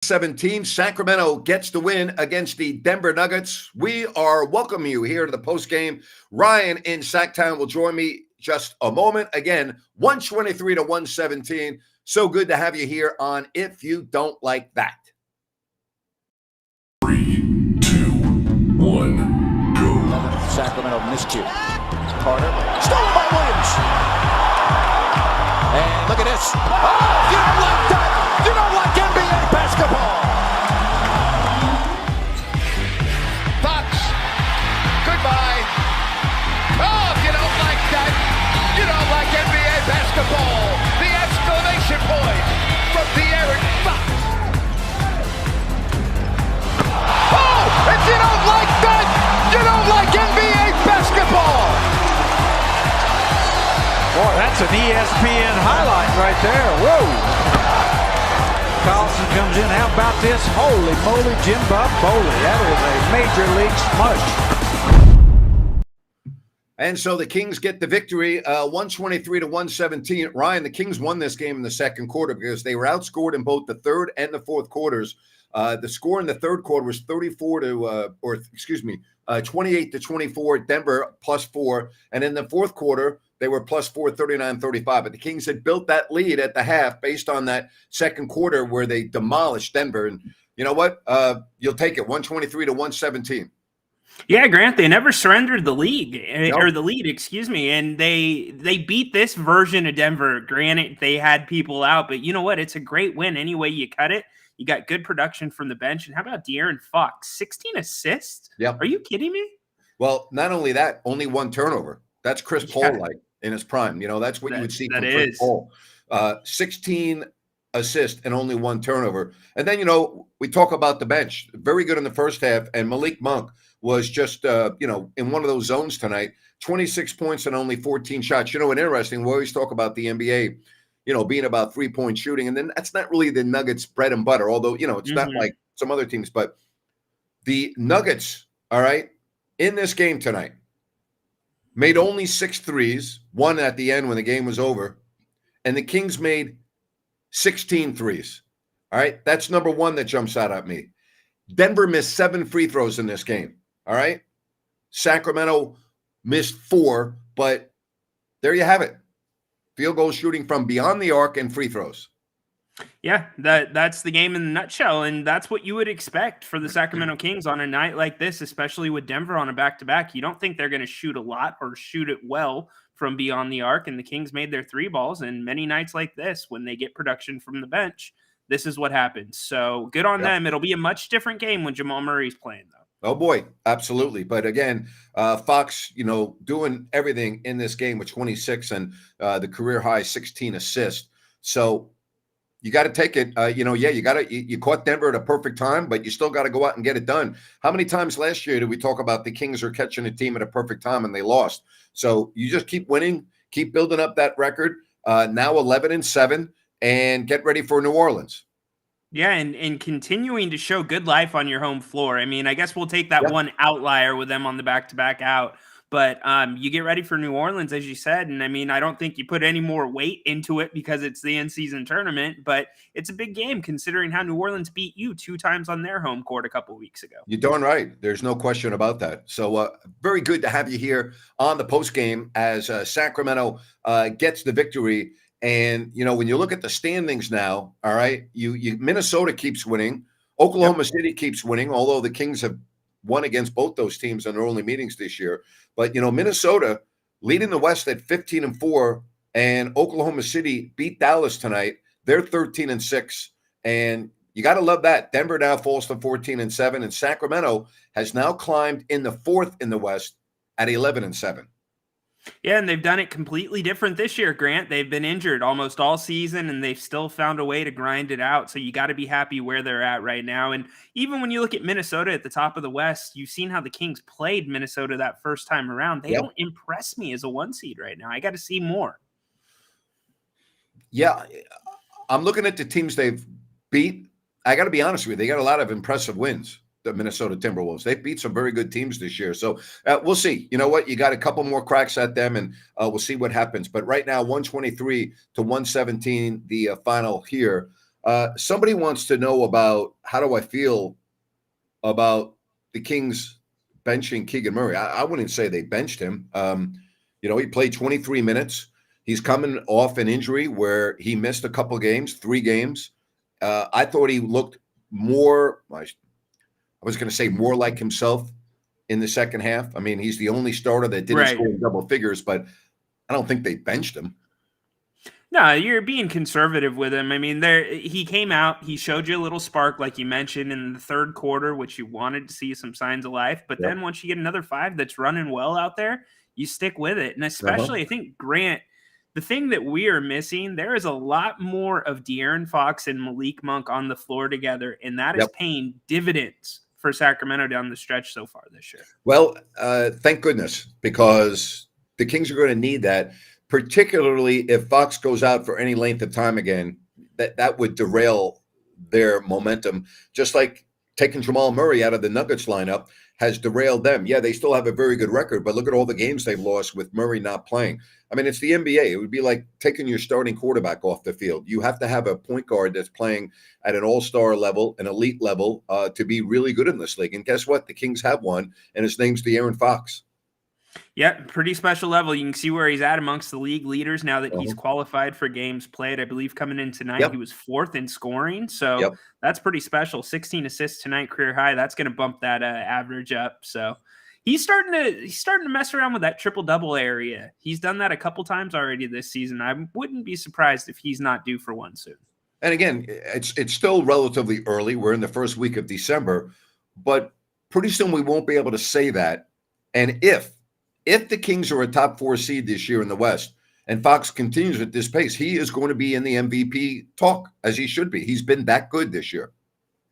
17, Sacramento gets the win against the Denver Nuggets. We are welcoming you here to the postgame. Ryan in Sacktown will join me just a moment. Again, 123 to 117. So good to have you here on If You Don't Like That. 3, 2, 1, go. Sacramento miscue. Carter. Stolen by Williams. And look at this. Oh, you don't like that. You don't like NBA basketball. Fox. Goodbye. Oh, if you don't like that, you don't like NBA basketball. The exclamation point from De'Aaron Fox. Oh, if you don't like that, you don't like NBA basketball. Boy, that's an ESPN highlight right there. Whoa. Carlson comes in. How about this? Holy moly, Jim Bob Foley. That is a major league smush. And so the Kings get the victory, 123 to 117. Ryan, the Kings won this game in the second quarter because they were outscored in both the third and the fourth quarters. The score in the third quarter was 28 to 24. Denver +4, and in the fourth quarter they were +4, 39-35. But the Kings had built that lead at the half based on that second quarter where they demolished Denver. And you know what? You'll take it, 123 to 117. Yeah, Grant, they never surrendered the league or the lead, excuse me. And they beat this version of Denver. Granted, they had people out, but you know what? It's a great win any way you cut it. You got good production from the bench. And how about De'Aaron Fox? 16 assists? Yep. Are you kidding me? Well, not only that, only one turnover. That's Chris Paul like in his prime. You know, that's what you would see from Chris Paul. 16 assists and only one turnover. And then, you know, we talk about the bench. Very good in the first half. And Malik Monk was just, in one of those zones tonight, 26 points and only 14 shots. You know, and interesting, we always talk about the NBA, being about three-point shooting. And then that's not really the Nuggets' bread and butter, although, it's not like some other teams. But the Nuggets, all right, in this game tonight, made only 6 threes, one at the end when the game was over. And the Kings made 16 threes. All right, that's number one that jumps out at me. Denver missed 7 free throws in this game. All right, Sacramento missed 4, but there you have it. Field goal shooting from beyond the arc and free throws. Yeah, that's the game in a nutshell, and that's what you would expect for the Sacramento Kings on a night like this, especially with Denver on a back-to-back. You don't think they're going to shoot a lot or shoot it well from beyond the arc, and the Kings made their 3 balls, and many nights like this, when they get production from the bench, this is what happens. So good on them. It'll be a much different game when Jamal Murray's playing, though. Oh, boy, absolutely. But again, Fox, doing everything in this game with 26 and the career high 16 assists. So you got to take it. You caught Denver at a perfect time, but you still got to go out and get it done. How many times last year did we talk about the Kings are catching a team at a perfect time and they lost? So you just keep winning, keep building up that record. Now 11-7, and get ready for New Orleans. Yeah, and continuing to show good life on your home floor. I mean, I guess we'll take that one outlier with them on the back-to-back out. But you get ready for New Orleans, as you said. And, I mean, I don't think you put any more weight into it because it's the in-season tournament. But it's a big game considering how New Orleans beat you 2 times on their home court a couple weeks ago. You're darn right. There's no question about that. So very good to have you here on the postgame as Sacramento gets the victory. And, when you look at the standings now, all right, Minnesota keeps winning. Oklahoma City keeps winning, although the Kings have won against both those teams in their only meetings this year. But, Minnesota leading the West at 15-4, and Oklahoma City beat Dallas tonight. They're 13-6, and you got to love that. Denver now falls to 14-7, and Sacramento has now climbed in the 4th in the West at 11-7. Yeah, and they've done it completely different this year, Grant. They've been injured almost all season, and they've still found a way to grind it out. So you got to be happy where they're at right now. And even when you look at Minnesota at the top of the West, you've seen how the Kings played Minnesota that first time around. They don't impress me as a 1 seed right now. I got to see more. Yeah, I'm looking at the teams they've beat. I got to be honest with you. They got a lot of impressive wins. The Minnesota Timberwolves. They beat some very good teams this year. So we'll see. You know what? You got a couple more cracks at them, and we'll see what happens. But right now, 123 to 117, the final here. Somebody wants to know about how do I feel about the Kings benching Keegan Murray. I wouldn't say they benched him. He played 23 minutes. He's coming off an injury where he missed a couple games, 3 games. I thought he looked more, I was going to say more like himself in the second half. I mean, he's the only starter that didn't score in double figures, but I don't think they benched him. No, you're being conservative with him. I mean, he came out, he showed you a little spark, like you mentioned, in the third quarter, which you wanted to see some signs of life. But then once you get another 5 that's running well out there, you stick with it. And especially, I think, Grant, the thing that we are missing, there is a lot more of De'Aaron Fox and Malik Monk on the floor together, and that is paying dividends for Sacramento down the stretch so far this year. Well, thank goodness, because the Kings are going to need that, particularly if Fox goes out for any length of time again. That would derail their momentum, just like taking Jamal Murray out of the Nuggets lineup has derailed them. Yeah, they still have a very good record, but look at all the games they've lost with Murray not playing. I mean, it's the NBA. It would be like taking your starting quarterback off the field. You have to have a point guard that's playing at an all-star level, an elite level, to be really good in this league. And guess what? The Kings have one, and his name's De'Aaron Fox. Yeah, pretty special level. You can see where he's at amongst the league leaders now that he's qualified for games played. I believe coming in tonight, he was 4th in scoring. So that's pretty special. 16 assists tonight, career high. That's going to bump that average up. So he's starting to mess around with that triple-double area. He's done that a couple times already this season. I wouldn't be surprised if he's not due for one soon. And again, it's still relatively early. We're in the first week of December, but pretty soon we won't be able to say that. And if the Kings are a top 4 seed this year in the West and Fox continues at this pace, he is going to be in the MVP talk, as he should be. He's been that good this year.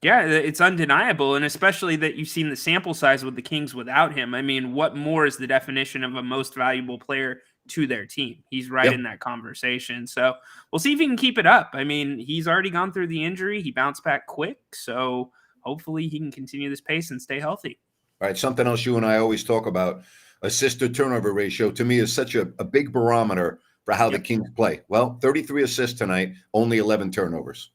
Yeah, it's undeniable, and especially that you've seen the sample size with the Kings without him. I mean, what more is the definition of a most valuable player to their team? He's right in that conversation. So we'll see if he can keep it up. I mean, he's already gone through the injury. He bounced back quick, so hopefully he can continue this pace and stay healthy. All right, something else you and I always talk about, assist to turnover ratio, to me is such a big barometer for how the Kings play. Well, 33 assists tonight, only 11 turnovers.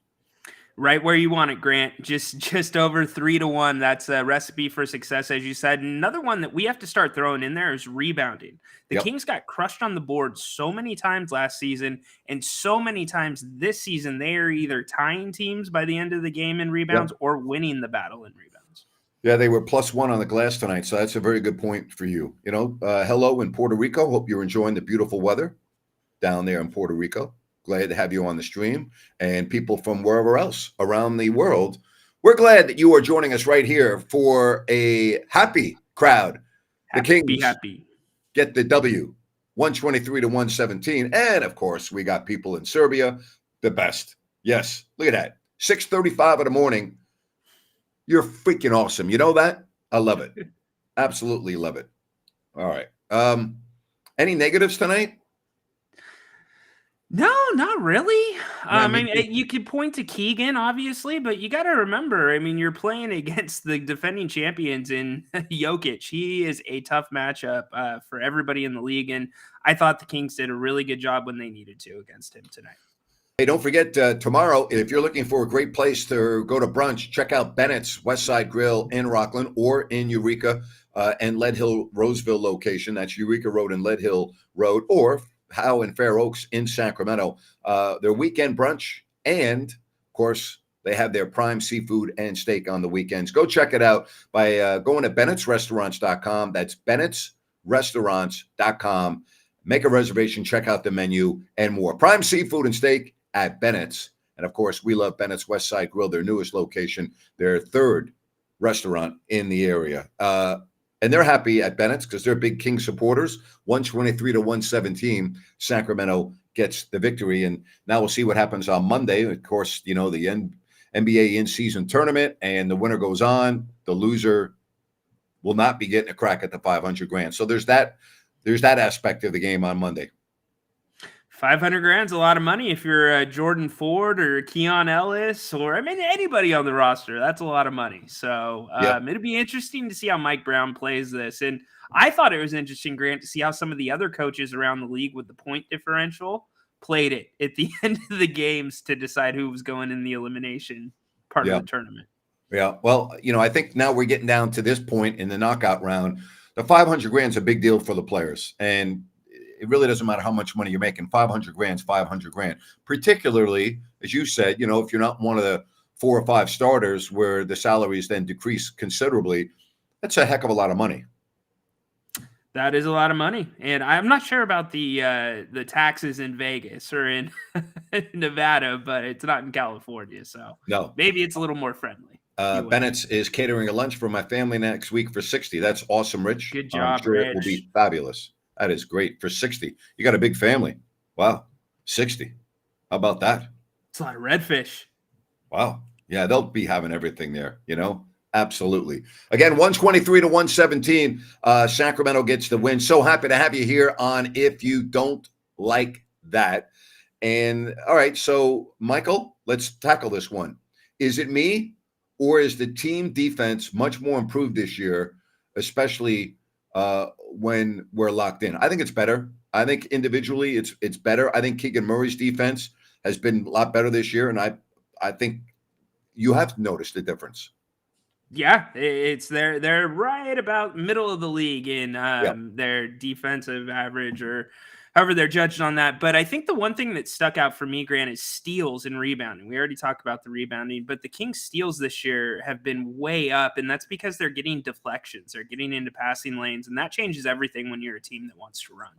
Right where you want it, Grant. Just over 3-1. That's a recipe for success, as you said. Another one that we have to start throwing in there is rebounding. The Kings got crushed on the board so many times last season, and so many times this season they are either tying teams by the end of the game in rebounds or winning the battle in rebounds. Yeah, they were +1 on the glass tonight, so that's a very good point for you. Hello in Puerto Rico. Hope you're enjoying the beautiful weather down there in Puerto Rico. Glad to have you on the stream, and people from wherever else around the world. We're glad that you are joining us right here for a happy crowd. The Kings get the W, 123-117. And, of course, we got people in Serbia, the best. Yes, look at that. 6:35 in the morning. You're freaking awesome. You know that? I love it. Absolutely love it. All right. Any negatives tonight? No, not really. I mean, you could point to Keegan, obviously, but you got to remember, I mean, you're playing against the defending champions in Jokic. He is a tough matchup for everybody in the league, and I thought the Kings did a really good job when they needed to against him tonight. Hey, don't forget, tomorrow, if you're looking for a great place to go to brunch, check out Bennett's West Side Grill in Rockland or in Eureka and Lead Hill Roseville location. That's Eureka Road and Lead Hill Road, or Howe and Fair Oaks in Sacramento. Their weekend brunch, and of course, they have their prime seafood and steak on the weekends. Go check it out by going to Bennett'sRestaurants.com. That's Bennett'sRestaurants.com. Make a reservation, check out the menu, and more. Prime seafood and steak at Bennett's. And of course, we love Bennett's West Side Grill, their newest location, their third restaurant in the area. And they're happy at Bennett's because they're big King supporters. 123-117, Sacramento gets the victory. And now we'll see what happens on Monday. Of course, the NBA in-season tournament, and the winner goes on. The loser will not be getting a crack at the $500,000. So there's that aspect of the game on Monday. $500,000 is a lot of money if you're Jordan Ford or Keon Ellis or anybody on the roster. That's a lot of money. So it'll be interesting to see how Mike Brown plays this. And I thought it was interesting, Grant, to see how some of the other coaches around the league with the point differential played it at the end of the games to decide who was going in the elimination part of the tournament. Yeah. Well, I think now we're getting down to this point in the knockout round. The 500 grand is a big deal for the players. And it really doesn't matter how much money you're making. 500 grand is 500 grand, particularly, as you said, if you're not one of the 4 or 5 starters where the salaries then decrease considerably, that's a heck of a lot of money. That is a lot of money. And I'm not sure about the taxes in Vegas or in Nevada, but it's not in California. So no, maybe it's a little more friendly. Bennett's is catering a lunch for my family next week for 60. That's awesome, Rich. Good job, I'm sure Rich. It will be fabulous. That is great for 60. You got a big family. Wow. 60. How about that? It's a lot of redfish. Wow. Yeah, they'll be having everything there, Absolutely. Again, 123 to 117. Sacramento gets the win. So happy to have you here on If You Don't Like That. And all right, so Michael, let's tackle this one. Is it me, or is the team defense much more improved this year, especially when we're locked in? I think it's better. I think individually it's better. I think Keegan Murray's defense has been a lot better this year, and I think you have noticed the difference. Yeah, it's they're right about middle of the league in their defensive average, or however they're judged on that. But I think the one thing that stuck out for me, Grant, is steals and rebounding. We already talked about the rebounding, but the Kings' steals this year have been way up, and that's because they're getting deflections. They're getting into passing lanes, and that changes everything when you're a team that wants to run.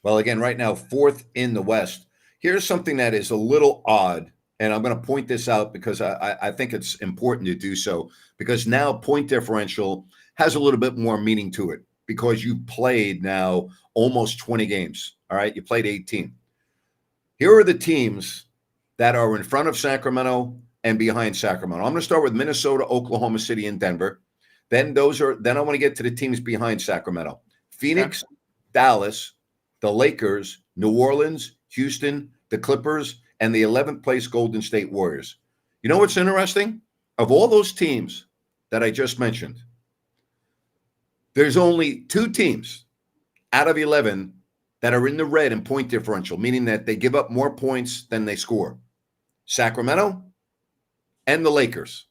Well, again, right now, 4th in the West. Here's something that is a little odd, and I'm going to point this out because I think it's important to do so, because now point differential has a little bit more meaning to it because you've played now almost 20 games. All right, you played 18. Here are the teams that are in front of Sacramento and behind Sacramento. I'm going to start with Minnesota, Oklahoma City, and Denver. Then I want to get to the teams behind Sacramento. Phoenix, Dallas, the Lakers, New Orleans, Houston, the Clippers, and the 11th place Golden State Warriors. You know what's interesting? Of all those teams that I just mentioned, there's only 2 teams out of 11 that are in the red in point differential, meaning that they give up more points than they score. Sacramento and the Lakers.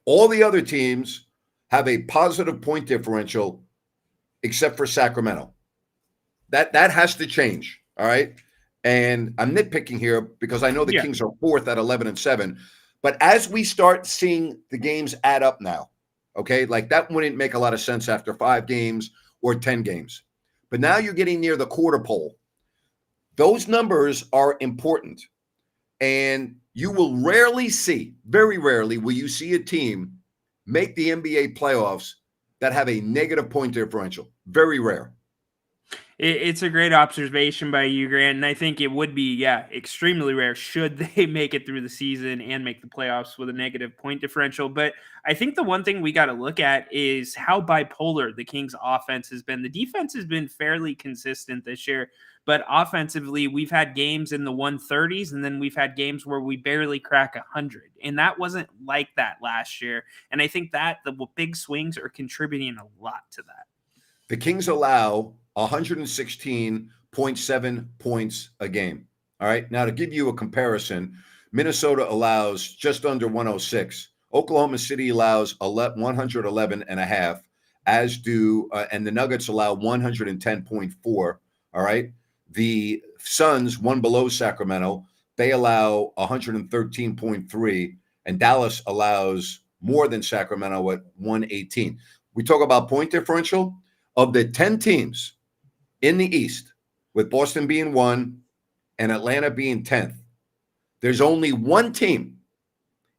All the other teams have a positive point differential except for Sacramento. That has to change, all right? And I'm nitpicking here because I know the Kings are 4th at 11-7. But as we start seeing the games add up now, okay, like that wouldn't make a lot of sense after 5 games or 10 games. But now you're getting near the quarter pole. Those numbers are important. And you will rarely see, very rarely, will you see a team make the NBA playoffs that have a negative point differential. Very rare. It's a great observation by you, Grant, and I think it would be, extremely rare should they make it through the season and make the playoffs with a negative point differential. But I think the one thing we got to look at is how bipolar the Kings' offense has been. The defense has been fairly consistent this year, but offensively, we've had games in the 130s, and then we've had games where we barely crack 100, and that wasn't like that last year. And I think that the big swings are contributing a lot to that. The Kings allow 116.7 points a game. All right. Now, to give you a comparison, Minnesota allows just under 106. Oklahoma City allows 111.5, as do, and the Nuggets allow 110.4. All right. The Suns, one below Sacramento, they allow 113.3, and Dallas allows more than Sacramento at 118. We talk about point differential. Of the 10 teams in the East, with Boston being 1 and Atlanta being 10th, there's only one team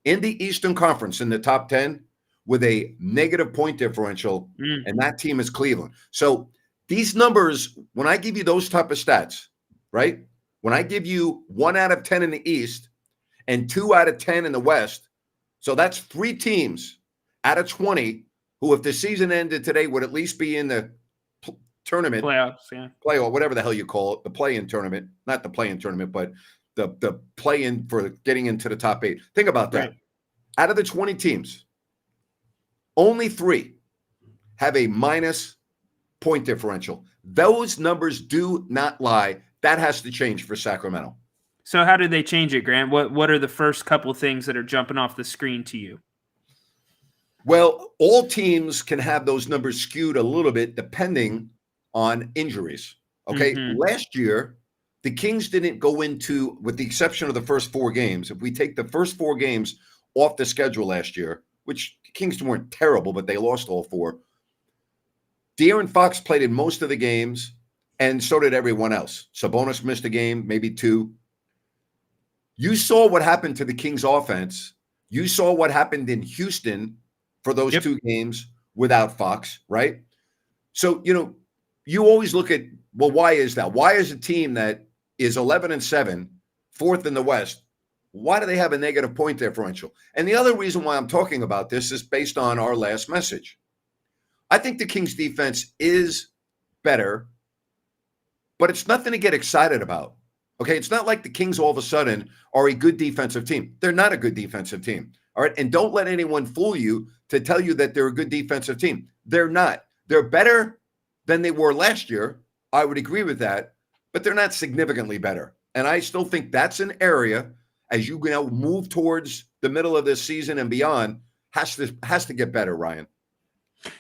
in the Eastern Conference in the top 10 with a negative point differential, and that team is Cleveland. So these numbers, when I give you those type of stats, right, when I give you 1 out of 10 in the East and 2 out of 10 in the West, so that's 3 teams out of 20 who, if the season ended today, would at least be in the tournament. Playoffs, Play, or whatever the hell you call it, the play-in tournament. Not the play-in tournament, but the play-in for getting into the top 8. Think about that. Right. Out of the 20 teams, only 3 have a minus point differential. Those numbers do not lie. That has to change for Sacramento. So how did they change it, Grant? What are the first couple things that are jumping off the screen to you? Well, all teams can have those numbers skewed a little bit depending on injuries. Okay. Last year, the Kings didn't go into, with the exception of the first 4 games, if we take the first 4 games off the schedule last year, which the Kings weren't terrible, but they lost all 4. De'Aaron Fox played in most of the games, and so did everyone else. Sabonis missed a game, maybe 2. You saw what happened to the Kings offense. You saw what happened in Houston for those 2 games without Fox, right? So, you always look at, well, why is that? Why is a team that is 11-7, 4th in the West, why do they have a negative point differential? And the other reason why I'm talking about this is based on our last message. I think the Kings defense is better, but it's nothing to get excited about. Okay, it's not like the Kings all of a sudden are a good defensive team. They're not a good defensive team. All right, and don't let anyone fool you to tell you that they're a good defensive team. They're not. They're better than they were last year. I would agree with that, but they're not significantly better. And I still think that's an area, as you move towards the middle of this season and beyond, has to get better, Ryan.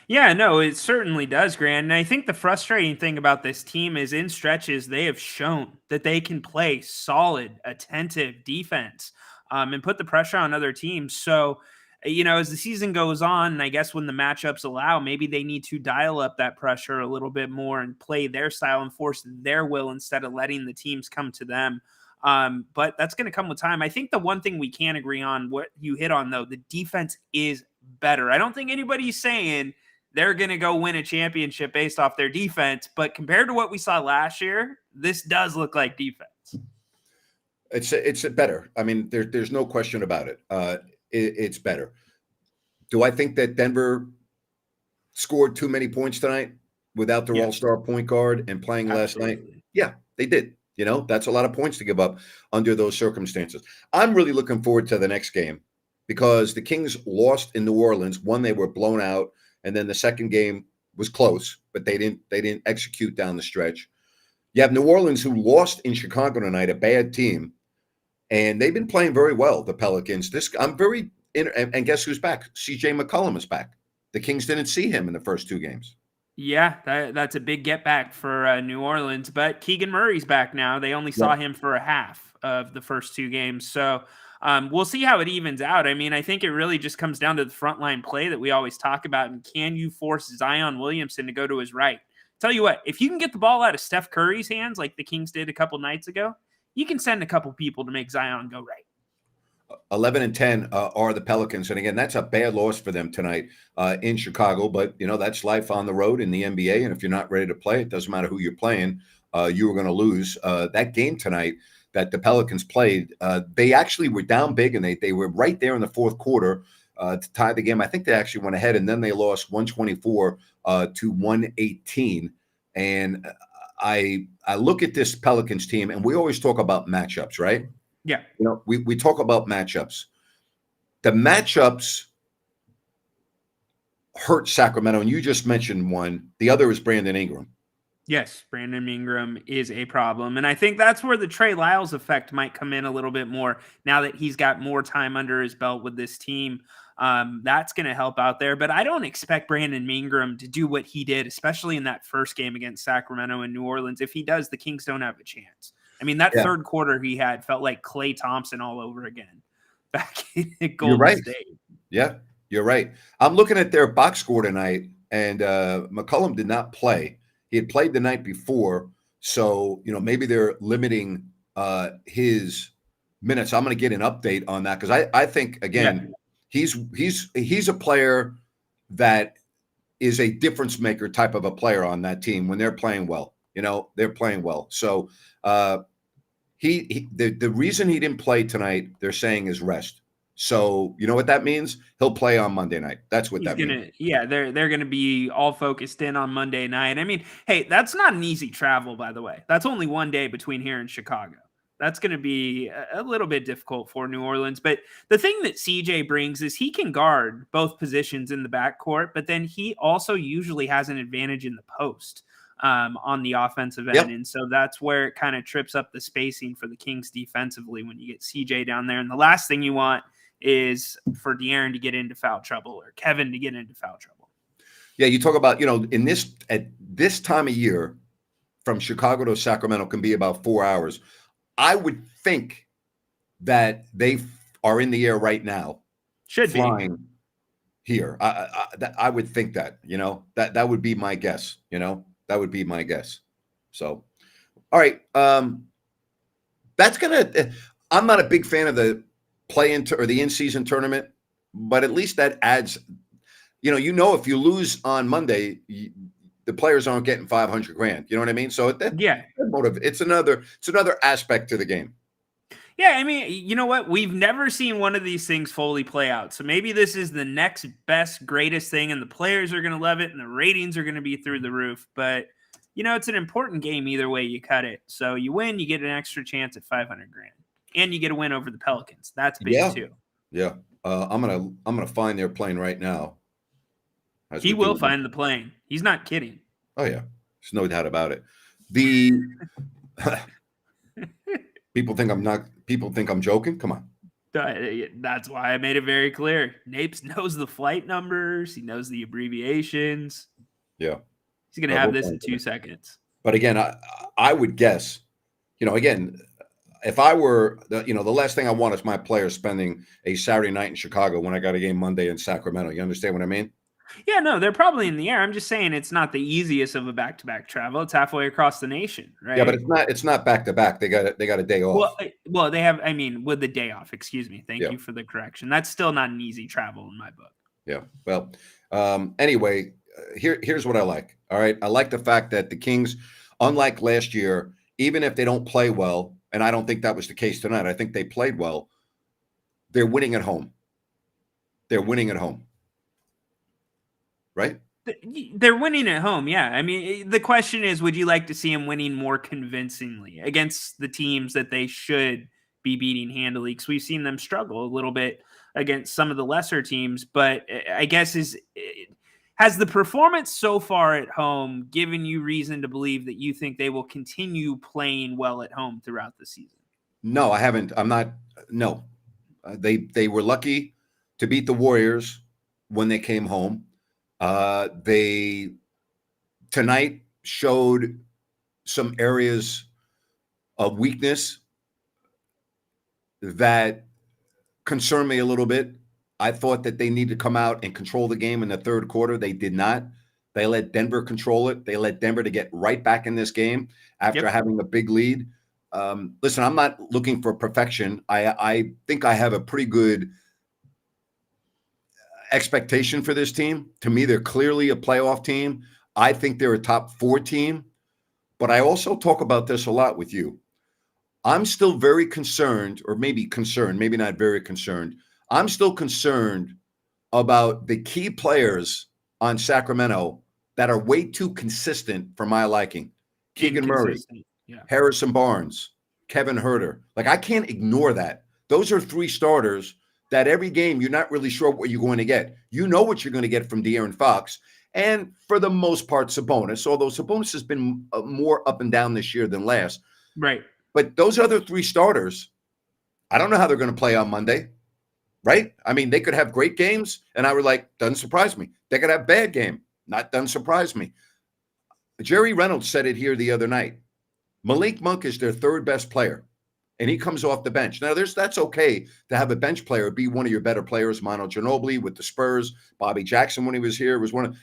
Yeah, no, it certainly does, Grant. And I think the frustrating thing about this team is in stretches, they have shown that they can play solid, attentive defense and put the pressure on other teams. So, as the season goes on, and I guess when the matchups allow, maybe they need to dial up that pressure a little bit more and play their style and force their will instead of letting the teams come to them. But that's going to come with time. I think the one thing we can agree on, what you hit on, though, the defense is better. I don't think anybody's saying they're going to go win a championship based off their defense, but compared to what we saw last year, this does look like defense. It's better. I mean, there's no question about it. It's better. Do I think that Denver scored too many points tonight without their all-star point guard and playing last night? Yeah, they did. That's a lot of points to give up under those circumstances. I'm really looking forward to the next game because the Kings lost in New Orleans. One, they were blown out, and then the second game was close, but they didn't execute down the stretch. You have New Orleans, who lost in Chicago tonight, a bad team, and they've been playing very well, the Pelicans. And guess who's back? CJ McCollum is back. The Kings didn't see him in the first 2 games. Yeah, that's a big get back for New Orleans, but Keegan Murray's back now. They only saw him for a half of the first 2 games. So we'll see how it evens out. I mean, I think it really just comes down to the frontline play that we always talk about. And can you force Zion Williamson to go to his right? Tell you what, if you can get the ball out of Steph Curry's hands like the Kings did a couple nights ago, you can send a couple people to make Zion go right. 11-10 are the Pelicans. And again, that's a bad loss for them tonight in Chicago. But, that's life on the road in the NBA. And if you're not ready to play, it doesn't matter who you're playing. You were going to lose. That game tonight that the Pelicans played, they actually were down big, and they were right there in the fourth quarter to tie the game. I think they actually went ahead, and then they lost 124 to 118. And I look at this Pelicans team, and we always talk about matchups, right? Yeah. We talk about matchups. The matchups hurt Sacramento, and you just mentioned one. The other is Brandon Ingram. Yes, Brandon Ingram is a problem. And I think that's where the Trey Lyles effect might come in a little bit more now that he's got more time under his belt with this team. That's going to help out there. But I don't expect Brandon Ingram to do what he did, especially in that first game against Sacramento and New Orleans. If he does, the Kings don't have a chance. I mean, that third quarter he had felt like Klay Thompson all over again back in Golden State. Yeah, you're right. I'm looking at their box score tonight, and McCollum did not play. He had played the night before, so maybe they're limiting his minutes. I'm going to get an update on that because I think again he's a player that is a difference maker type of a player on that team when they're playing well. They're playing well. So the reason he didn't play tonight, they're saying, is rest. So you know what that means? He'll play on Monday night. That's what that means. Yeah, they're going to be all focused in on Monday night. I mean, hey, that's not an easy travel, by the way. That's only one day between here and Chicago. That's going to be a little bit difficult for New Orleans. But the thing that CJ brings is he can guard both positions in the backcourt, but then he also usually has an advantage in the post. on the offensive end. And so that's where it kind of trips up the spacing for the Kings defensively when you get CJ down there. And the last thing you want is for De'Aaron to get into foul trouble or Kevin to get into foul trouble. Yeah, you talk about, at this time of year, from Chicago to Sacramento can be about 4 hours. I would think that they are in the air right now. Should flying be here. I would think that, that would be my guess, that would be my guess. So, all right. I'm not a big fan of the or the in-season tournament, but at least that adds, if you lose on Monday, the players aren't getting $500,000. You know what I mean? So it's another aspect to the game. Yeah, I mean, you know what? We've never seen one of these things fully play out. So maybe this is the next best, greatest thing, and the players are going to love it, and the ratings are going to be through the roof. But, it's an important game either way you cut it. So you win, you get an extra chance at $500,000, and you get a win over the Pelicans. That's big too. Yeah, I'm gonna find their plane right now. He will find the plane. He's not kidding. Oh yeah, there's no doubt about it. The People think I'm joking. Come on. That's why I made it very clear. Napes knows the flight numbers. He knows the abbreviations. Yeah. He's going to have this in 2 seconds. But again, I would guess, again, if I were, the last thing I want is my players spending a Saturday night in Chicago when I got a game Monday in Sacramento. You understand what I mean? Yeah, no, they're probably in the air. I'm just saying it's not the easiest of a back-to-back travel. It's halfway across the nation, right? Yeah, but it's not back-to-back. They got a day off. Well, they have, with the day off, excuse me. Thank you for the correction. That's still not an easy travel in my book. Yeah. Well, anyway, here's what I like. All right. I like the fact that the Kings, unlike last year, even if they don't play well, and I don't think that was the case tonight, I think they played well, they're winning at home. They're winning at home. Right? They're winning at home, yeah. I mean, the question is, would you like to see them winning more convincingly against the teams that they should be beating handily? Because we've seen them struggle a little bit against some of the lesser teams. But I guess has the performance so far at home given you reason to believe that you think they will continue playing well at home throughout the season? No, I haven't. I'm not. No, they were lucky to beat the Warriors when they came home. They tonight showed some areas of weakness that concerned me a little bit. I thought that they needed to come out and control the game in the third quarter. They did not. They let Denver control it. They let Denver to get right back in this game after having a big lead. Listen, I'm not looking for perfection. I think I have a pretty good expectation for this team. To me, they're clearly a playoff team. I think they're a top 4 team, but I also talk about this a lot with you. I'm still very concerned, or maybe not very concerned. I'm still concerned about the key players on Sacramento that are way too consistent for my liking. Keegan Murray, Harrison Barnes, Kevin Huerter. Like, I can't ignore that. Those are 3 starters that every game you're not really sure what you're going to get. You know what you're going to get from De'Aaron Fox, and for the most part, Sabonis, although Sabonis has been more up and down this year than last. Right. But those other 3 starters, I don't know how they're going to play on Monday, right? I mean, they could have great games, and I was like, doesn't surprise me. They could have bad game, doesn't surprise me. Jerry Reynolds said it here the other night. Malik Monk is their 3rd best player, and he comes off the bench. Now, that's okay to have a bench player be one of your better players. Manu Ginobili with the Spurs, Bobby Jackson when he was here was one of,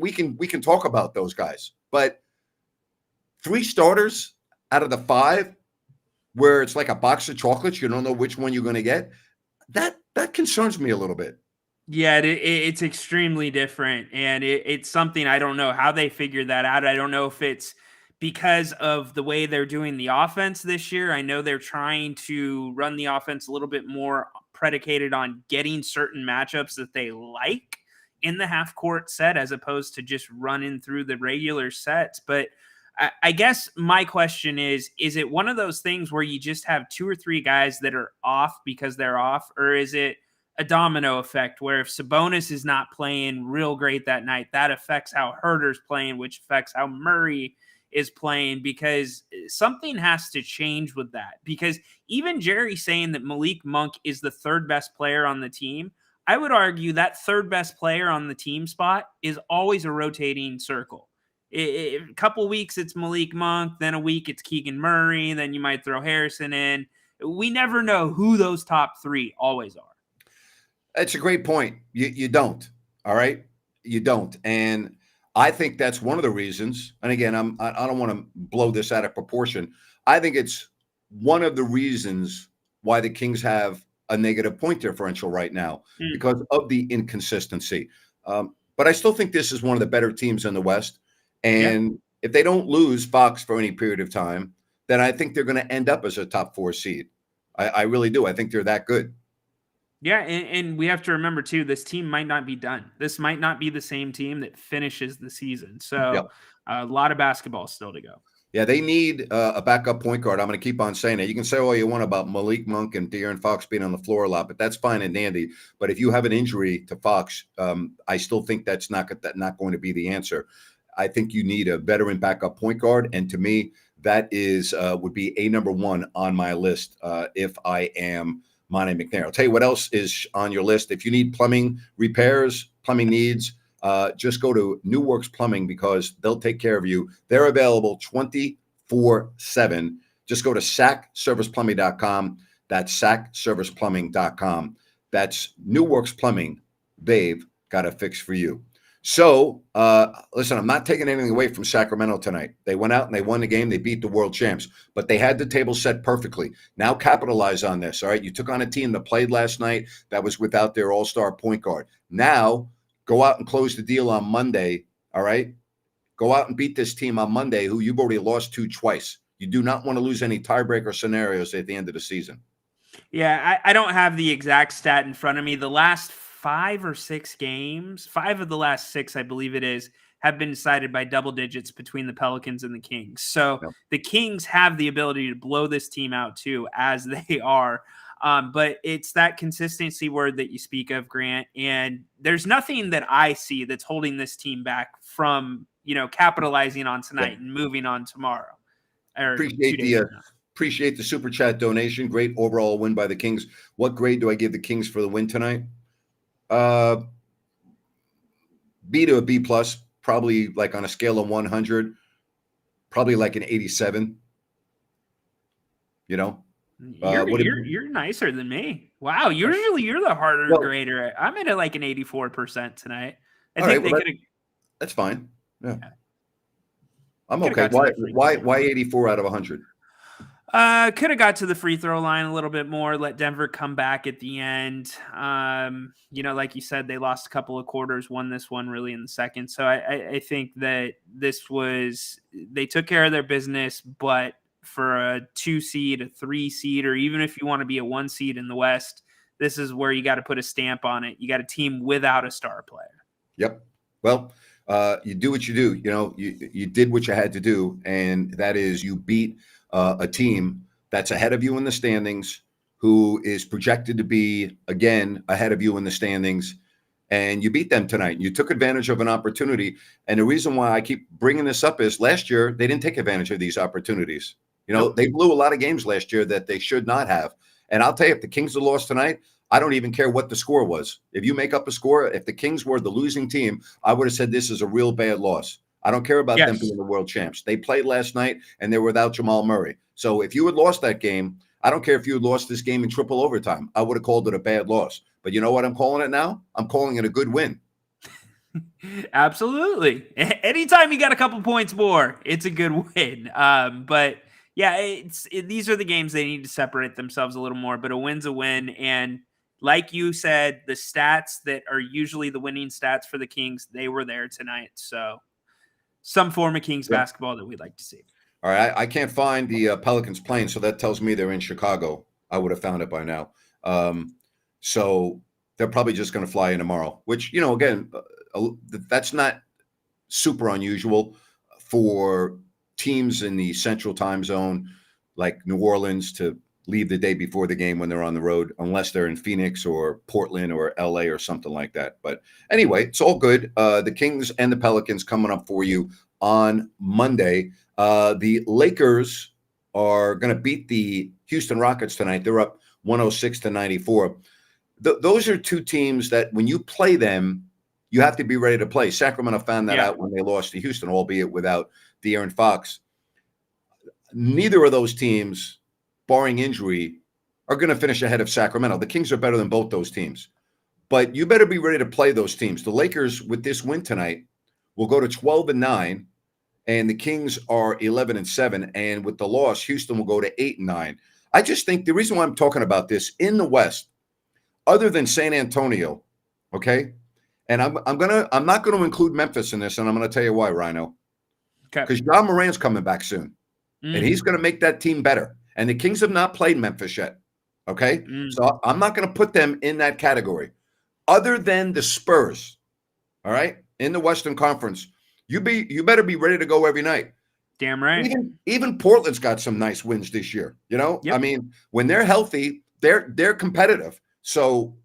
we can talk about those guys. But 3 starters out of the 5, where it's like a box of chocolates, you don't know which one you're going to get, that concerns me a little bit. Yeah, it's extremely different, and it's something I don't know how they figured that out. I don't know if it's because of the way they're doing the offense this year. I know they're trying to run the offense a little bit more predicated on getting certain matchups that they like in the half-court set as opposed to just running through the regular sets. But I guess my question is it one of those things where you just have 2 or 3 guys that are off because they're off, or is it a domino effect where if Sabonis is not playing real great that night, that affects how Herter's playing, which affects how Murray is playing, because something has to change with that. Because even Jerry saying that Malik Monk is the third best player on the team, I would argue that third best player on the team spot is always a rotating circle. A couple weeks it's Malik Monk, then a week it's Keegan Murray, then you might throw Harrison in. We never know who those top three always are. That's a great point. You don't. All right, you don't. And I think that's one of the reasons. And again, I don't want to blow this out of proportion. I think it's one of the reasons why the Kings have a negative point differential right now because of the inconsistency. But I still think this is one of the better teams in the West. And if they don't lose Fox for any period of time, then I think they're going to end up as a top 4 seed. I really do. I think they're that good. Yeah, and we have to remember, too, this team might not be done. This might not be the same team that finishes the season. So a lot of basketball still to go. Yeah, they need a backup point guard. I'm going to keep on saying it. You can say all you want about Malik Monk and De'Aaron Fox being on the floor a lot, but that's fine and dandy. But if you have an injury to Fox, I still think that's not going to be the answer. I think you need a veteran backup point guard, and to me, that is would be a number one on my list if I am Monte McNair. I'll tell you what else is on your list. If you need plumbing repairs, plumbing needs, just go to New Works Plumbing because they'll take care of you. They're available 24/7. Just go to sacserviceplumbing.com. That's sacserviceplumbing.com. That's New Works Plumbing. They've got a fix for you. So, listen, I'm not taking anything away from Sacramento tonight. They went out and they won the game. They beat the world champs, but they had the table set perfectly. Now capitalize on this, all right? You took on a team that played last night that was without their all-star point guard. Now go out and close the deal on Monday, all right? Go out and beat this team on Monday who you've already lost to twice. You do not want to lose any tiebreaker scenarios at the end of the season. Yeah, I don't have the exact stat in front of me. The last 5 or 6 games, 5 of the last 6, I believe it is, have been decided by double digits between the Pelicans and the Kings. So the Kings have the ability to blow this team out too, as they are. But it's that consistency word that you speak of, Grant. And there's nothing that I see that's holding this team back from, capitalizing on tonight and moving on tomorrow. Appreciate the super chat donation. Great overall win by the Kings. What grade do I give the Kings for the win tonight? B to a B plus, probably like on a scale of 100, probably like an 87. You're nicer than me. Wow, usually you're the harder grader. I'm at like an 84% tonight. I think they could have. That's fine. Yeah. I'm okay. Why 84 out of 100? Could have got to the free throw line a little bit more, let Denver come back at the end. Like you said, they lost a couple of quarters, won this one really in the second. So I think that they took care of their business, but for a 2 seed, a 3 seed, or even if you want to be a 1 seed in the West, this is where you got to put a stamp on it. You got a team without a star player. Yep. Well, you do what you do. You did what you had to do, and that is you beat a team that's ahead of you in the standings, who is projected to be, again, ahead of you in the standings, and you beat them tonight. You took advantage of an opportunity, and the reason why I keep bringing this up is last year they didn't take advantage of these opportunities. They blew a lot of games last year that they should not have. And I'll tell you, if the Kings had lost tonight, I don't even care what the score was. If you make up a score, if the Kings were the losing team, I would have said this is a real bad loss. I don't care about them being the world champs. They played last night, and they were without Jamal Murray. So if you had lost that game, I don't care if you had lost this game in triple overtime. I would have called it a bad loss. But you know what I'm calling it now? I'm calling it a good win. Absolutely. Anytime you got a couple points more, it's a good win. But yeah, these are the games they need to separate themselves a little more. But a win's a win. And like you said, the stats that are usually the winning stats for the Kings, they were there tonight. So some form of Kings basketball that we'd like to see. All right. I can't find the Pelicans playing, so that tells me they're in Chicago. I would have found it by now. So they're probably just going to fly in tomorrow, which, again, that's not super unusual for teams in the central time zone, like New Orleans, to leave the day before the game when they're on the road, unless they're in Phoenix or Portland or LA or something like that. But anyway, it's all good. The Kings and the Pelicans coming up for you on Monday. The Lakers are going to beat the Houston Rockets tonight. They're up 106-94. Those are two teams that when you play them, you have to be ready to play. Sacramento found that out when they lost to Houston, albeit without De'Aaron Fox. Neither of those teams, barring injury, are going to finish ahead of Sacramento. The Kings are better than both those teams. But you better be ready to play those teams. The Lakers, with this win tonight, will go to 12-9, and the Kings are 11-7. And with the loss, Houston will go to 8-9. I just think the reason why I'm talking about this in the West, other than San Antonio, okay, and I'm not going to include Memphis in this, and I'm going to tell you why, Rhino. Okay. Because John Morant's coming back soon, and he's going to make that team better. And the Kings have not played Memphis yet, okay? So I'm not going to put them in that category. Other than the Spurs, all right, in the Western Conference, you better be ready to go every night. Damn right. Even Portland's got some nice wins this year. You know, I mean, when they're healthy, they're competitive. So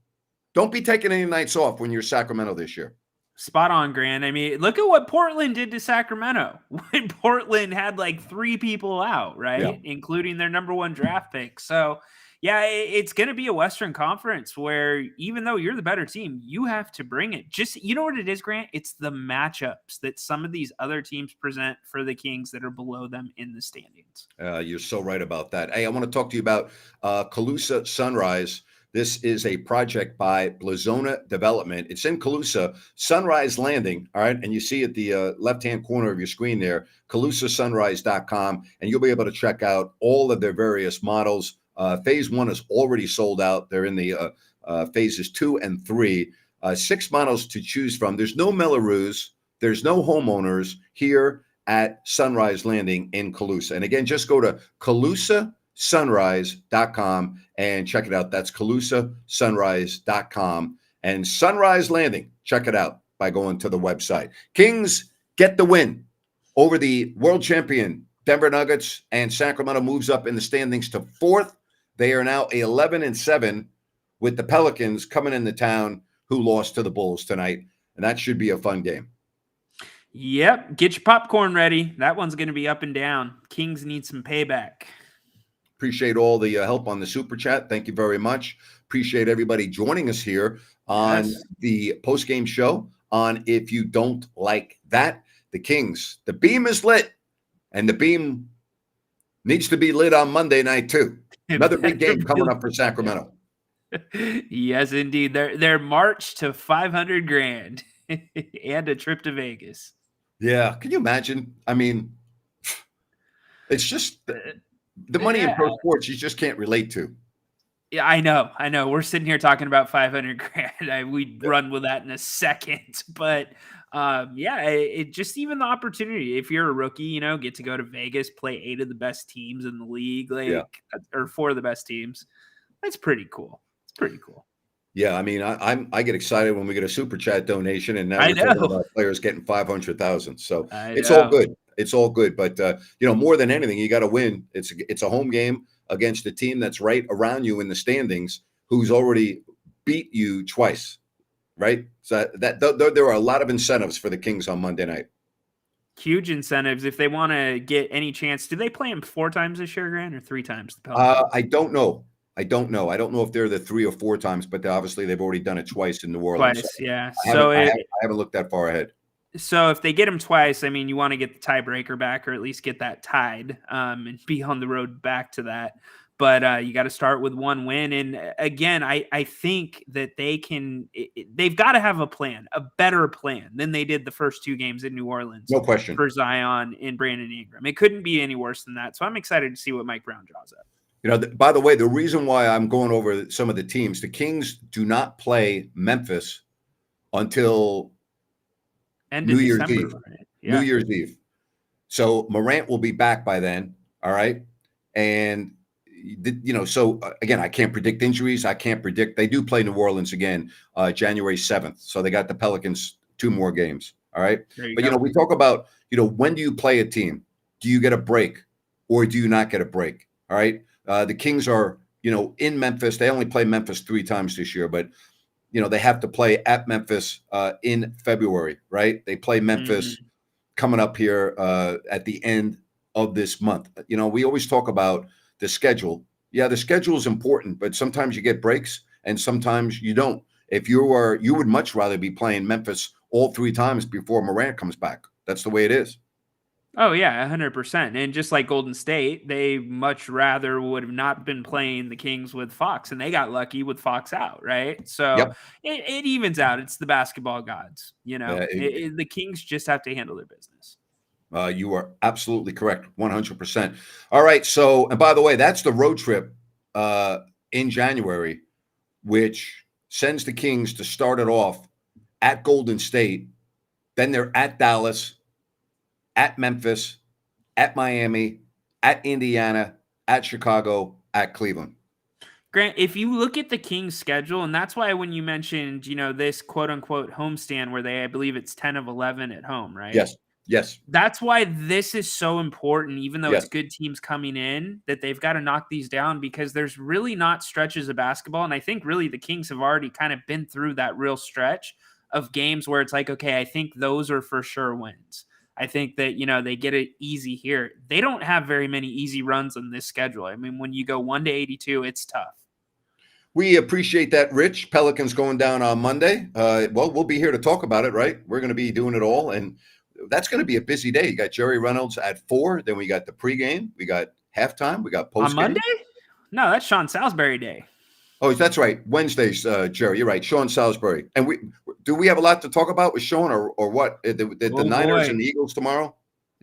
don't be taking any nights off when you're Sacramento this year. Spot on, Grant. I mean, look at what Portland did to Sacramento when Portland had like 3 people out, right? Including their number 1 draft pick. So, yeah, it's going to be a Western Conference where even though you're the better team, you have to bring it. Just, you know what it is, Grant? It's the matchups that some of these other teams present for the Kings that are below them in the standings. You're so right about that. Hey, I want to talk to you about Calusa Sunrise. This is a project by Blazona Development. It's in Calusa, Sunrise Landing, all right? And you see at the left-hand corner of your screen there, calusasunrise.com, and you'll be able to check out all of their various models. Phase 1 is already sold out. They're in the phases 2 and 3. 6 models to choose from. There's no Melrose. There's no homeowners here at Sunrise Landing in Calusa. And again, just go to calusasunrise.com and check it out. That's calusasunrise.com. And Sunrise Landing, check it out by going to the website. Kings get the win over the world champion Denver Nuggets, and Sacramento moves up in the standings to 4th. They are now 11-7 with the Pelicans coming into town, who lost to the Bulls tonight. And that should be a fun game. Yep. Get your popcorn ready. That one's going to be up and down. Kings need some payback. Appreciate all the help on the Super Chat. Thank you very much. Appreciate everybody joining us here on the postgame show on If You Don't Like That. The Kings, the beam is lit, and the beam needs to be lit on Monday night too. Another big game coming up for Sacramento. Yes, indeed. Their march to $500,000 and a trip to Vegas. Yeah. Can you imagine? I mean, it's just the money in pro sports you just can't relate to. Yeah, I know. We're sitting here talking about $500,000. We'd run with that in a second, but it just even the opportunity. If you're a rookie, get to go to Vegas, play 8 of the best teams in the league, or 4 of the best teams. That's pretty cool. It's pretty cool. Yeah, I mean, I get excited when we get a Super Chat donation, and now we're talking about players getting $500,000. So it's all good. It's all good. But more than anything, you got to win. It's a home game against a team that's right around you in the standings, who's already beat you twice, right? So that there are a lot of incentives for the Kings on Monday night. Huge incentives if they want to get any chance. Do they play them 4 times this year, Grant, or 3 times? I don't know. I don't know if they're the 3 or 4 times, but obviously they've already done it twice in New Orleans. Twice, yeah. I haven't looked that far ahead. So if they get them twice, I mean, you want to get the tiebreaker back, or at least get that tied, and be on the road back to that. But you got to start with 1 win. And again, I think that they've got to have a better plan than they did the first 2 games in New Orleans. No question. For Zion and Brandon Ingram. It couldn't be any worse than that. So I'm excited to see what Mike Brown draws up. By the way, the reason why I'm going over some of the teams, the Kings do not play Memphis until New Year's Eve. Right? Yeah. New Year's Eve. So Morant will be back by then. All right. And, so again, I can't predict injuries. I can't predict. They do play New Orleans again, January 7th. So they got the Pelicans 2 more games. All right. But, we talk about, when do you play a team? Do you get a break or do you not get a break? All right. The Kings are, in Memphis. They only play Memphis 3 times this year, but they have to play at Memphis in February, right? They play Memphis coming up here at the end of this month. We always talk about the schedule. Yeah, the schedule is important, but sometimes you get breaks and sometimes you don't. If you would much rather be playing Memphis all 3 times before Morant comes back. That's the way it is. Oh yeah, 100%. And just like Golden State, they much rather would have not been playing the Kings with Fox, and they got lucky with Fox out, right? So Yep. it evens out. It's the basketball gods, the Kings just have to handle their business. You are absolutely correct, 100%. All right, so, and by the way, that's the road trip in January, which sends the Kings to start it off at Golden State. Then they're at Dallas, at Memphis, at Miami, at Indiana, at Chicago, at Cleveland. Grant, if you look at the Kings schedule, and that's why when you mentioned, this quote unquote homestand where I believe it's 10 of 11 at home, right? Yes. That's why this is so important, even though Yes. it's good teams coming in, that they've got to knock these down, because there's really not stretches of basketball. And I think really the Kings have already kind of been through that real stretch of games where it's like, okay, I think those are for sure wins. I think that, they get it easy here. They don't have very many easy runs on this schedule. I mean, when you go 1-82, it's tough. We appreciate that, Rich. Pelicans going down on Monday. Well, we'll be here to talk about it, right? We're going to be doing it all. And that's going to be a busy day. You got Jerry Reynolds at 4. Then we got the pregame. We got halftime. We got postgame. On Monday? No, that's Sean Salisbury Day. Oh, that's right. Wednesdays, Jerry. You're right. Sean Salisbury. And we have a lot to talk about with Sean or what? The Niners and the Eagles tomorrow?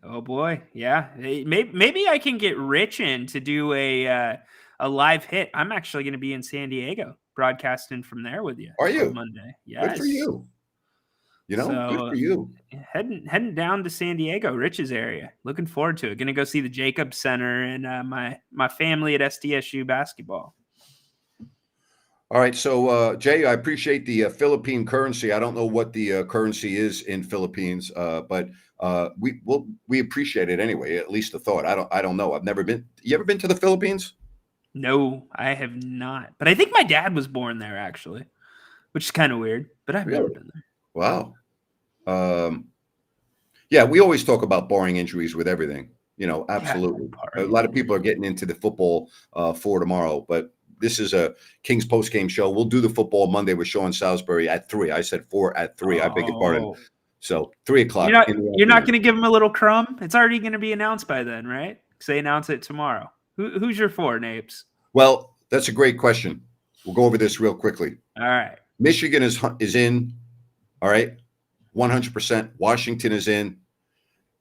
Oh, boy. Yeah. Maybe I can get Rich in to do a live hit. I'm actually going to be in San Diego broadcasting from there with you. Are you? On Monday. Yes. Good for you. Good for you. Heading down to San Diego, Rich's area. Looking forward to it. Going to go see the Jacobs Center and my family at SDSU basketball. All right, so Jay, I appreciate the Philippine currency. I don't know what the currency is in Philippines, but we appreciate it anyway. At least the thought. I don't know. I've never been. You ever been to the Philippines? No, I have not. But I think my dad was born there actually, which is kind of weird. But I've never been there. Wow. Yeah, we always talk about barring injuries with everything. Absolutely. A lot of people are getting into the football for tomorrow, but this is a Kings post-game show. We'll do the football Monday with Sean Salisbury at 3. I said 4 at 3. I beg your pardon. So 3 o'clock. You're not going to give him a little crumb? It's already going to be announced by then, right? Because they announce it tomorrow. Who's your 4, Napes? Well, that's a great question. We'll go over this real quickly. All right. Michigan is in. All right. 100%. Washington is in.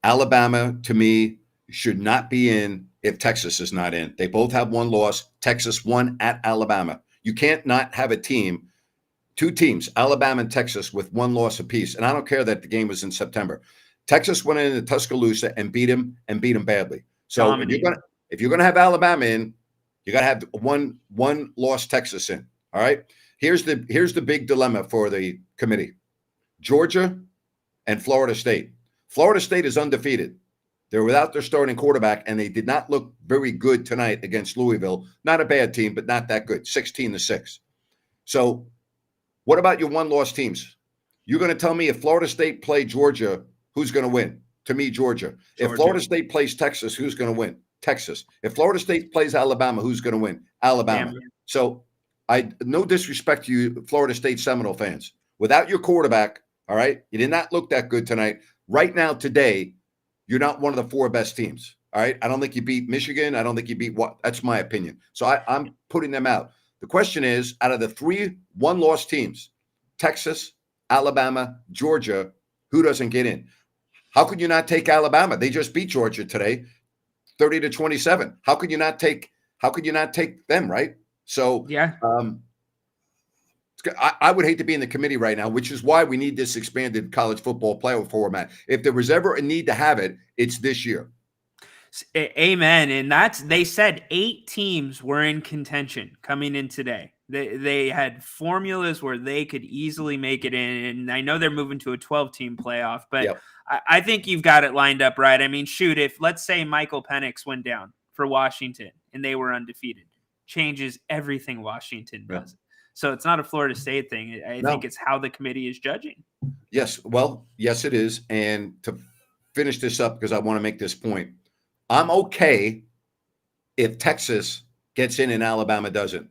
Alabama, to me, should not be in if Texas is not in. They both have 1 loss. Texas won at Alabama. You can't not have a team, 2 teams, Alabama and Texas, with 1 loss apiece. And I don't care that the game was in September. Texas went into Tuscaloosa and beat them badly. So if you're gonna have Alabama in, you got to have one loss Texas in. All right. Here's the big dilemma for the committee: Georgia and Florida State. Florida State is undefeated. They're without their starting quarterback, and they did not look very good tonight against Louisville. Not a bad team, but not that good. 16-6. So what about your 1-loss teams? You're going to tell me if Florida State play Georgia, who's going to win? To me, Georgia. If Florida State plays Texas, who's going to win? Texas. If Florida State plays Alabama, who's going to win? Alabama. Damn. So no disrespect to you, Florida State Seminole fans. Without your quarterback, all right, you did not look that good tonight. Right now, today, you're not one of the 4 best teams. All right. I don't think you beat Michigan. I don't think you beat what? That's my opinion. So I'm putting them out. The question is, out of the 3 1-loss teams, Texas, Alabama, Georgia, who doesn't get in? How could you not take Alabama? They just beat Georgia today, 30-27. How could you not take them, right? So yeah. I would hate to be in the committee right now, which is why we need this expanded college football playoff format. If there was ever a need to have it, it's this year. Amen. And they said 8 teams were in contention coming in today. They had formulas where they could easily make it in. And I know they're moving to a 12-team playoff, but yep. I think you've got it lined up right. I mean, shoot, if let's say Michael Penix went down for Washington and they were undefeated. Changes everything Washington does. So it's not a Florida State thing. I think it's how the committee is judging. Yes. Well, yes, it is. And to finish this up, because I want to make this point, I'm okay if Texas gets in and Alabama doesn't.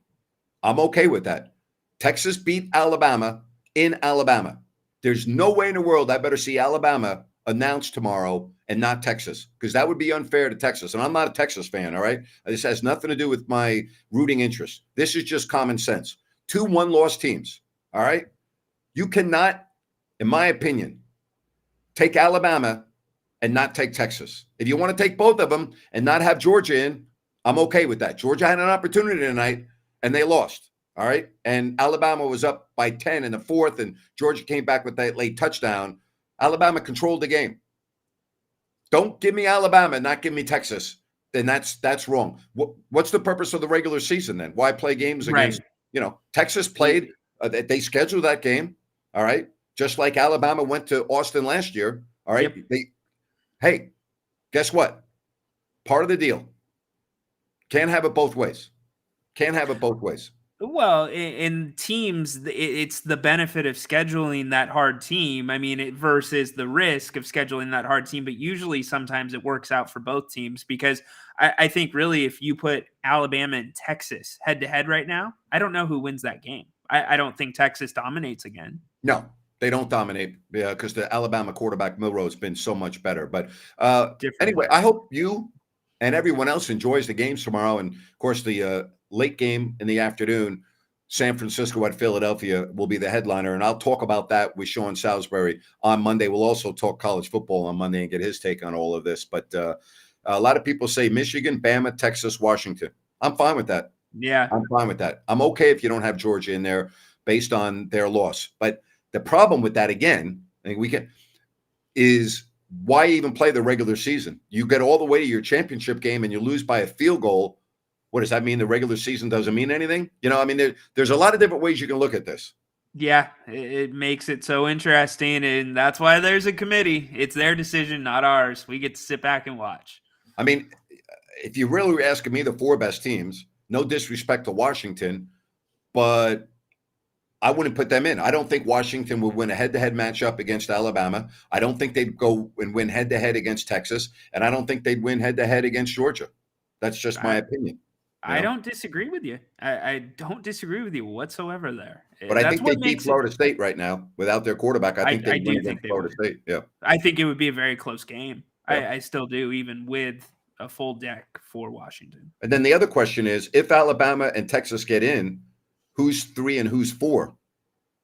I'm okay with that. Texas beat Alabama in Alabama. There's no way in the world I better see Alabama announced tomorrow and not Texas, because that would be unfair to Texas. And I'm not a Texas fan, all right? This has nothing to do with my rooting interest. This is just common sense. 2 one-loss teams, all right? You cannot, in my opinion, take Alabama and not take Texas. If you want to take both of them and not have Georgia in, I'm okay with that. Georgia had an opportunity tonight, and they lost, all right? And Alabama was up by 10 in the fourth, and Georgia came back with that late touchdown. Alabama controlled the game. Don't give me Alabama, not give me Texas. Then that's wrong. What's the purpose of the regular season then? Why play games against, Texas played, they scheduled that game, all right? Just like Alabama went to Austin last year, all right? Yep. Hey, guess what? Part of the deal. Can't have it both ways. Can't have it both ways. Well, in teams, it's the benefit of scheduling that hard team. I mean, versus the risk of scheduling that hard team. But usually, sometimes it works out for both teams, because I think really, if you put Alabama and Texas head to head right now, I don't know who wins that game. I don't think Texas dominates again. No, they don't dominate, because the Alabama quarterback Milroe has been so much better. But anyway, I hope you and everyone else enjoys the games tomorrow, and of course the late game in the afternoon, San Francisco at Philadelphia will be the headliner. And I'll talk about that with Sean Salisbury on Monday. We'll also talk college football on Monday and get his take on all of this. But a lot of people say Michigan, Bama, Texas, Washington. I'm fine with that. Yeah. I'm fine with that. I'm okay if you don't have Georgia in there based on their loss. But the problem with that, again, is why even play the regular season? You get all the way to your championship game and you lose by a field goal. What does that mean? The regular season doesn't mean anything? There's a lot of different ways you can look at this. Yeah, it makes it so interesting, and that's why there's a committee. It's their decision, not ours. We get to sit back and watch. I mean, if you really were asking me the 4 best teams, no disrespect to Washington, but I wouldn't put them in. I don't think Washington would win a head-to-head matchup against Alabama. I don't think they'd go and win head-to-head against Texas, and I don't think they'd win head-to-head against Georgia. That's just my opinion. I don't disagree with you. I don't disagree with you whatsoever there. But I think they beat Florida State right now without their quarterback. I think they win against Florida State. Yeah. I think it would be a very close game. Yeah. I still do, even with a full deck for Washington. And then the other question is, if Alabama and Texas get in, who's 3 and who's 4?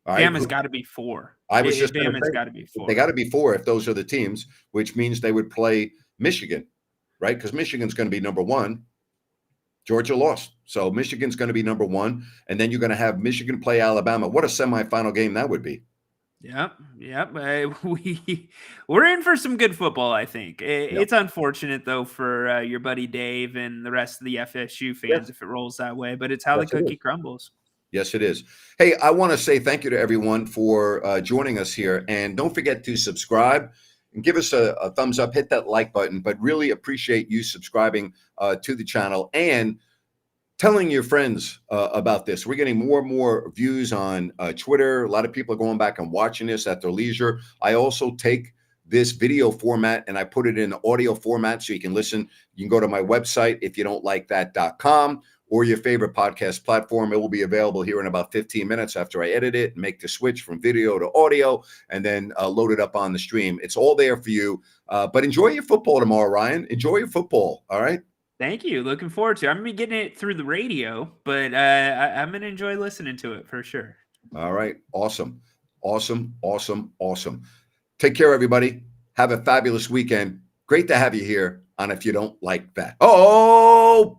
Bama's got to be 4. I was just Bama's got to be 4. They got to be 4 if those are the teams, which means they would play Michigan, right? Because Michigan's going to be number 1. Georgia lost. So Michigan's going to be number 1. And then you're going to have Michigan play Alabama. What a semifinal game that would be. Yep. We're in for some good football, I think. It's unfortunate, though, for your buddy Dave and the rest of the FSU fans if it rolls that way. But it's how the cookie crumbles. Yes, it is. Hey, I want to say thank you to everyone for joining us here. And don't forget to subscribe and give us a thumbs up, hit that like button, but really appreciate you subscribing to the channel and telling your friends about this. We're getting more and more views on Twitter. A lot of people are going back and watching this at their leisure. I also take this video format and I put it in audio format so you can listen. You can go to my website, ifyoudontlikethat.com, or your favorite podcast platform. It will be available here in about 15 minutes after I edit it and make the switch from video to audio and then load it up on the stream. It's all there for you. But enjoy your football tomorrow, Ryan. Enjoy your football. All right. Thank you. Looking forward to it. I'm going to be getting it through the radio, but I'm going to enjoy listening to it for sure. All right. Awesome. Take care, everybody. Have a fabulous weekend. Great to have you here on If You Don't Like That. Oh!